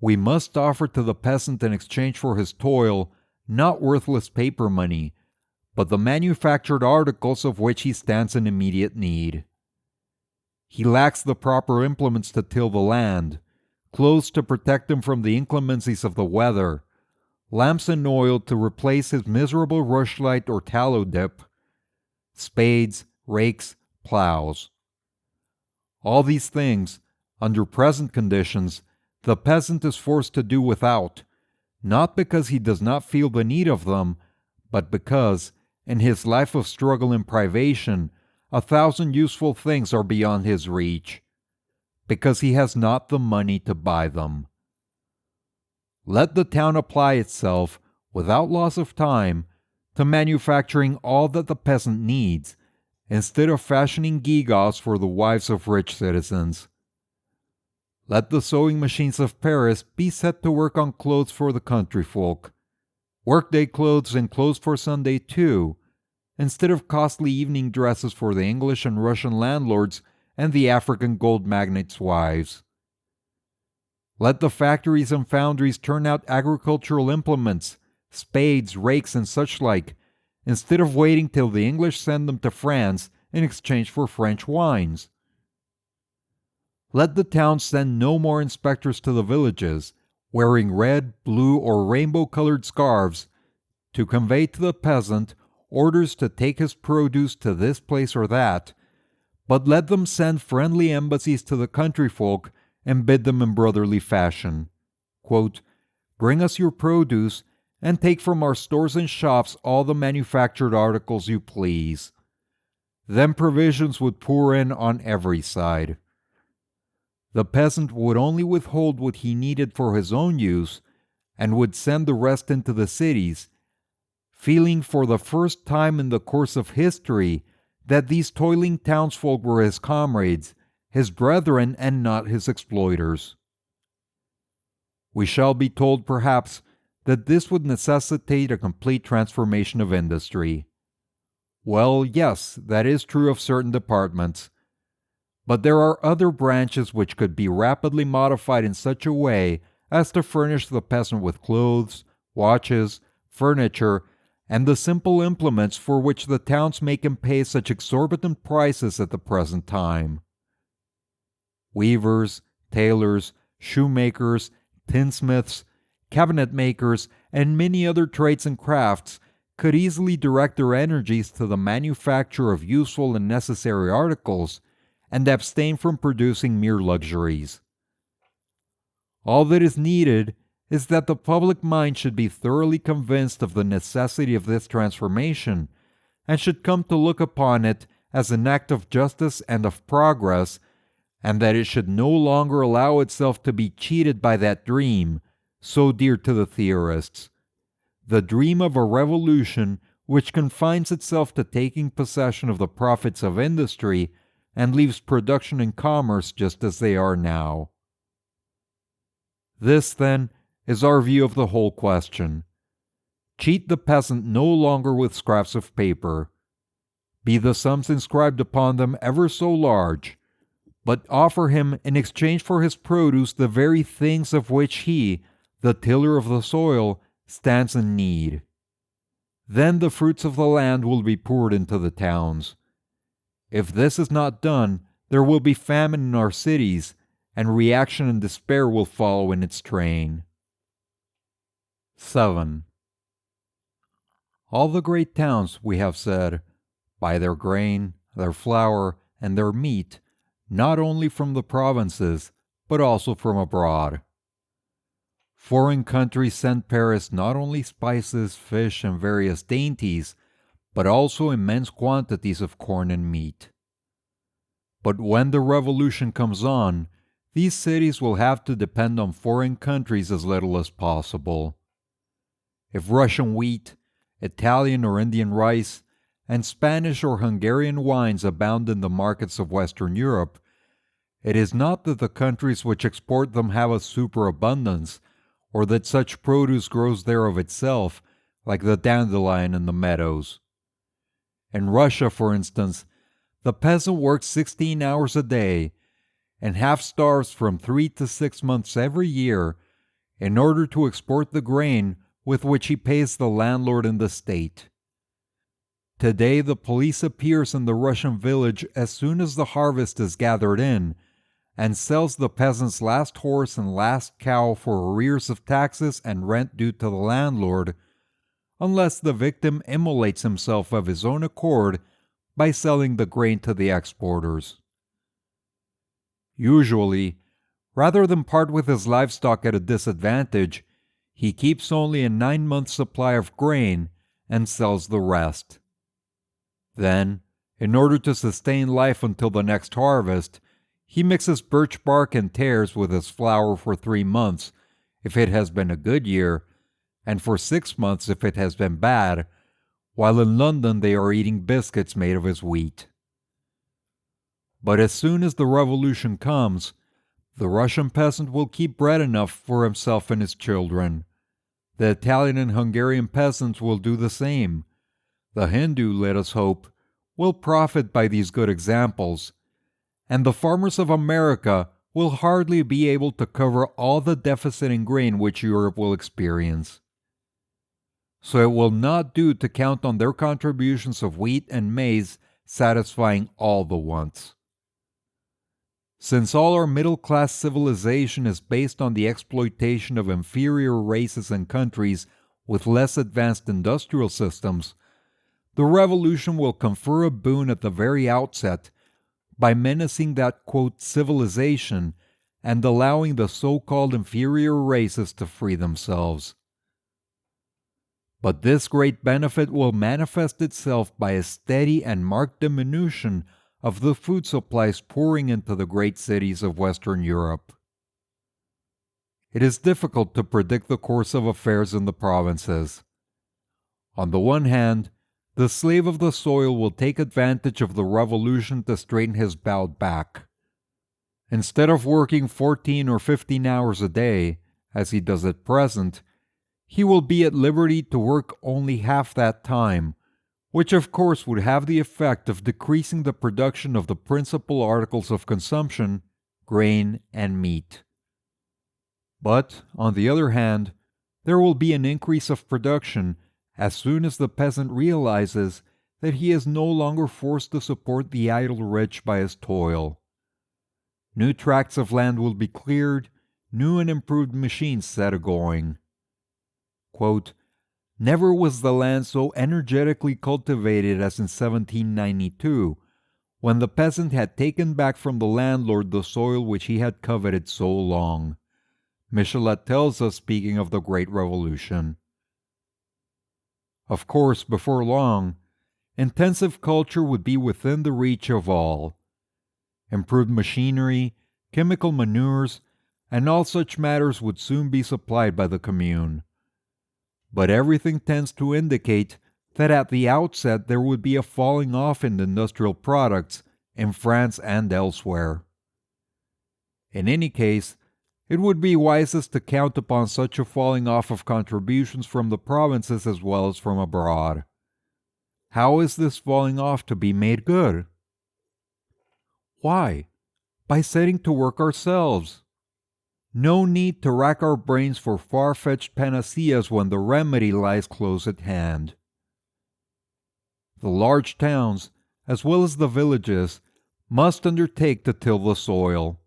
We must offer to the peasant in exchange for his toil not worthless paper money, but the manufactured articles of which he stands in immediate need. He lacks the proper implements to till the land, clothes to protect him from the inclemencies of the weather, lamps and oil to replace his miserable rushlight or tallow dip, spades, rakes, plows. All these things, under present conditions, the peasant is forced to do without, not because he does not feel the need of them, but because, in his life of struggle and privation, 1,000 useful things are beyond his reach, because he has not the money to buy them. Let the town apply itself, without loss of time, to manufacturing all that the peasant needs, instead of fashioning gewgaws for the wives of rich citizens. Let the sewing machines of Paris be set to work on clothes for the country folk, workday clothes and clothes for Sunday too, instead of costly evening dresses for the English and Russian landlords and the African gold magnates' wives. Let the factories and foundries turn out agricultural implements, spades, rakes, and such like, instead of waiting till the English send them to France in exchange for French wines. Let the towns send no more inspectors to the villages, wearing red, blue, or rainbow-colored scarves, to convey to the peasant orders to take his produce to this place or that, but let them send friendly embassies to the country folk and bid them in brotherly fashion, quote, "Bring us your produce, and take from our stores and shops all the manufactured articles you please." Then provisions would pour in on every side. The peasant would only withhold what he needed for his own use, and would send the rest into the cities, feeling for the first time in the course of history that these toiling townsfolk were his comrades, his brethren, and not his exploiters. We shall be told, perhaps, that this would necessitate a complete transformation of industry. Well, yes, that is true of certain departments, but there are other branches which could be rapidly modified in such a way as to furnish the peasant with clothes, watches, furniture, and the simple implements for which the towns make him pay such exorbitant prices at the present time. Weavers, tailors, shoemakers, tinsmiths, cabinet makers, and many other trades and crafts could easily direct their energies to the manufacture of useful and necessary articles, and abstain from producing mere luxuries. All that is needed is that the public mind should be thoroughly convinced of the necessity of this transformation, and should come to look upon it as an act of justice and of progress, and that it should no longer allow itself to be cheated by that dream, so dear to the theorists, the dream of a revolution which confines itself to taking possession of the profits of industry and leaves production and commerce just as they are now. This, then, is our view of the whole question. Cheat the peasant no longer with scraps of paper. Be the sums inscribed upon them ever so large, but offer him in exchange for his produce the very things of which he, The tiller of the soil stands in need. Then the fruits of the land will be poured into the towns. If this is not done, there will be famine in our cities, and reaction and despair will follow in its train. 7. All the great towns, we have said, buy their grain, their flour, and their meat, not only from the provinces, but also from abroad. Foreign countries send Paris not only spices, fish, and various dainties, but also immense quantities of corn and meat. But when the revolution comes on, these cities will have to depend on foreign countries as little as possible. If Russian wheat, Italian or Indian rice, and Spanish or Hungarian wines abound in the markets of Western Europe, it is not that the countries which export them have a superabundance, or that such produce grows there of itself, like the dandelion in the meadows. In Russia, for instance, the peasant works 16 hours a day, and half starves from 3 to 6 months every year, in order to export the grain with which he pays the landlord and the state. Today the police appears in the Russian village as soon as the harvest is gathered in, and sells the peasant's last horse and last cow for arrears of taxes and rent due to the landlord, unless the victim immolates himself of his own accord by selling the grain to the exporters. Usually, rather than part with his livestock at a disadvantage, he keeps only a 9-month supply of grain and sells the rest. Then, in order to sustain life until the next harvest, he mixes birch bark and tares with his flour for 3 months, if it has been a good year, and for 6 months if it has been bad, while in London they are eating biscuits made of his wheat. But as soon as the revolution comes, the Russian peasant will keep bread enough for himself and his children. The Italian and Hungarian peasants will do the same. The Hindu, let us hope, will profit by these good examples, and the farmers of America will hardly be able to cover all the deficit in grain which Europe will experience. So it will not do to count on their contributions of wheat and maize satisfying all the wants. Since all our middle-class civilization is based on the exploitation of inferior races and countries with less advanced industrial systems, the revolution will confer a boon at the very outset by menacing that, quote, civilization and allowing the so-called inferior races to free themselves. But this great benefit will manifest itself by a steady and marked diminution of the food supplies pouring into the great cities of Western Europe. It is difficult to predict the course of affairs in the provinces. On the one hand, the slave of the soil will take advantage of the revolution to straighten his bowed back. Instead of working 14 or 15 hours a day, as he does at present, he will be at liberty to work only half that time, which of course would have the effect of decreasing the production of the principal articles of consumption, grain and meat. But, on the other hand, there will be an increase of production as soon as the peasant realizes that he is no longer forced to support the idle rich by his toil. New tracts of land will be cleared, new and improved machines set a-going. Quote, "Never was the land so energetically cultivated as in 1792, when the peasant had taken back from the landlord the soil which he had coveted so long," Michelet tells us, speaking of the Great Revolution. Of course, before long, intensive culture would be within the reach of all. Improved machinery, chemical manures, and all such matters would soon be supplied by the commune. But everything tends to indicate that at the outset there would be a falling off in industrial products in France and elsewhere. In any case, it would be wisest to count upon such a falling off of contributions from the provinces as well as from abroad. How is this falling off to be made good? Why? By setting to work ourselves. No need to rack our brains for far-fetched panaceas when the remedy lies close at hand. The large towns, as well as the villages, must undertake to till the soil.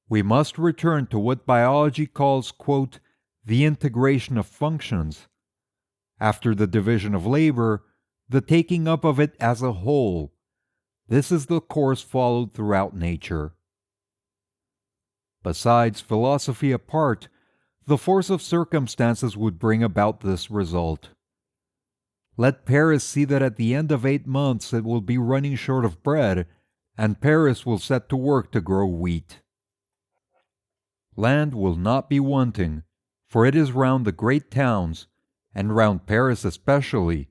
We must return to what biology calls, quote, the integration of functions. After the division of labor, the taking up of it as a whole. This is the course followed throughout nature. Besides, philosophy apart, the force of circumstances would bring about this result. Let Paris see that at the end of 8 months it will be running short of bread, and Paris will set to work to grow wheat. Land will not be wanting, for it is round the great towns, and round Paris especially,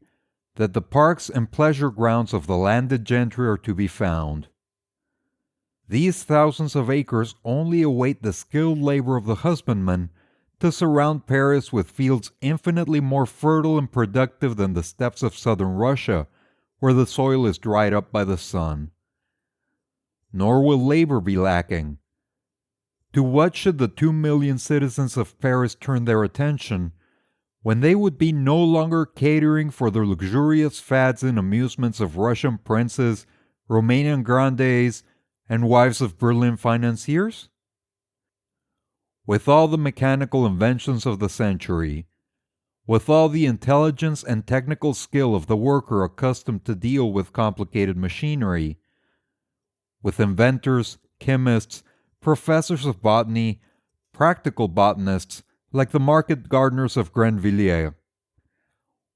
that the parks and pleasure grounds of the landed gentry are to be found. These thousands of acres only await the skilled labor of the husbandman to surround Paris with fields infinitely more fertile and productive than the steppes of southern Russia, where the soil is dried up by the sun. Nor will labor be lacking. To what should the 2 million citizens of Paris turn their attention when they would be no longer catering for the luxurious fads and amusements of Russian princes, Romanian grandees, and wives of Berlin financiers? With all the mechanical inventions of the century, with all the intelligence and technical skill of the worker accustomed to deal with complicated machinery, with inventors, chemists, professors of botany, practical botanists like the market gardeners of Grandvilliers,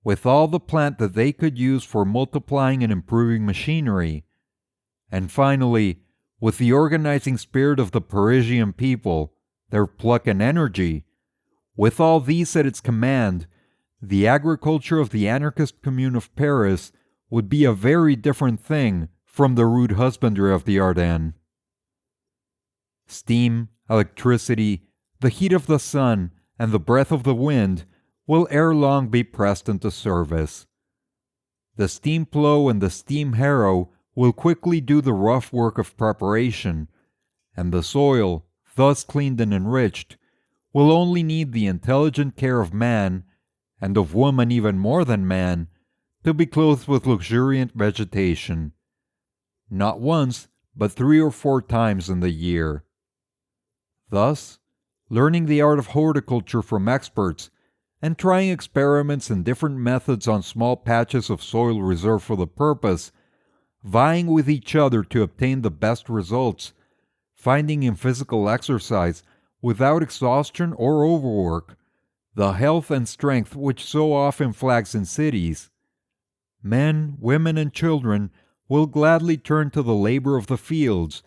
with all the plant that they could use for multiplying and improving machinery, and finally, with the organizing spirit of the Parisian people, their pluck and energy, with all these at its command, the agriculture of the anarchist commune of Paris would be a very different thing from the rude husbandry of the Ardennes. Steam, electricity, the heat of the sun, and the breath of the wind will ere long be pressed into service. The steam plough and the steam harrow will quickly do the rough work of preparation, and the soil, thus cleaned and enriched, will only need the intelligent care of man, and of woman even more than man, to be clothed with luxuriant vegetation, not once, but 3 or 4 times in the year. Thus, learning the art of horticulture from experts, and trying experiments and different methods on small patches of soil reserved for the purpose, vying with each other to obtain the best results, finding in physical exercise, without exhaustion or overwork, the health and strength which so often flags in cities, men, women, and children will gladly turn to the labor of the fields,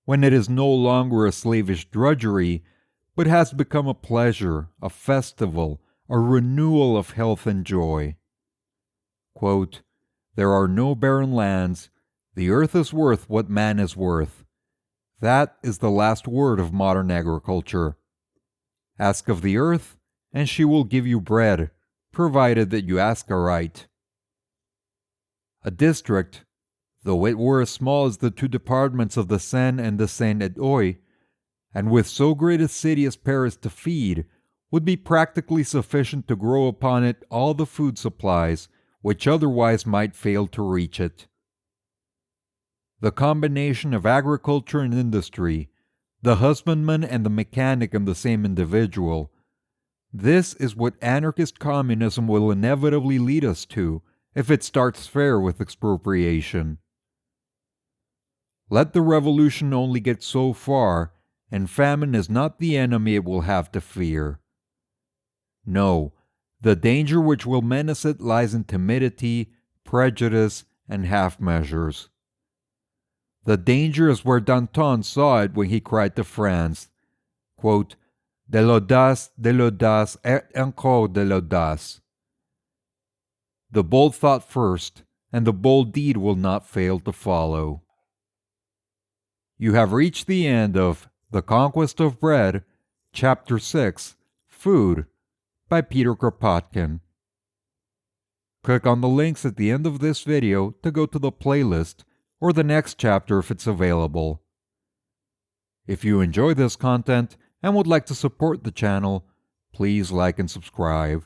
when it is no longer a slavish drudgery, but has become a pleasure, a festival, a renewal of health and joy. Quote, "There are no barren lands. The earth is worth what man is worth. That is the last word of modern agriculture. Ask of the earth, and she will give you bread, provided that you ask aright." A district, though it were as small as the 2 departments of the Seine and the Seine-et-Oise, and with so great a city as Paris to feed, would be practically sufficient to grow upon it all the food supplies which otherwise might fail to reach it. The combination of agriculture and industry, the husbandman and the mechanic in the same individual, this is what anarchist communism will inevitably lead us to if it starts fair with expropriation. Let the revolution only get so far, and famine is not the enemy it will have to fear. No, the danger which will menace it lies in timidity, prejudice, and half-measures. The danger is where Danton saw it when he cried to France, quote, de l'audace, et encore de l'audace. The bold thought first, and the bold deed will not fail to follow. You have reached the end of The Conquest of Bread, Chapter 6, Food, by Peter Kropotkin. Click on the links at the end of this video to go to the playlist or the next chapter if it's available. If you enjoy this content, and would like to support the channel, please like and subscribe.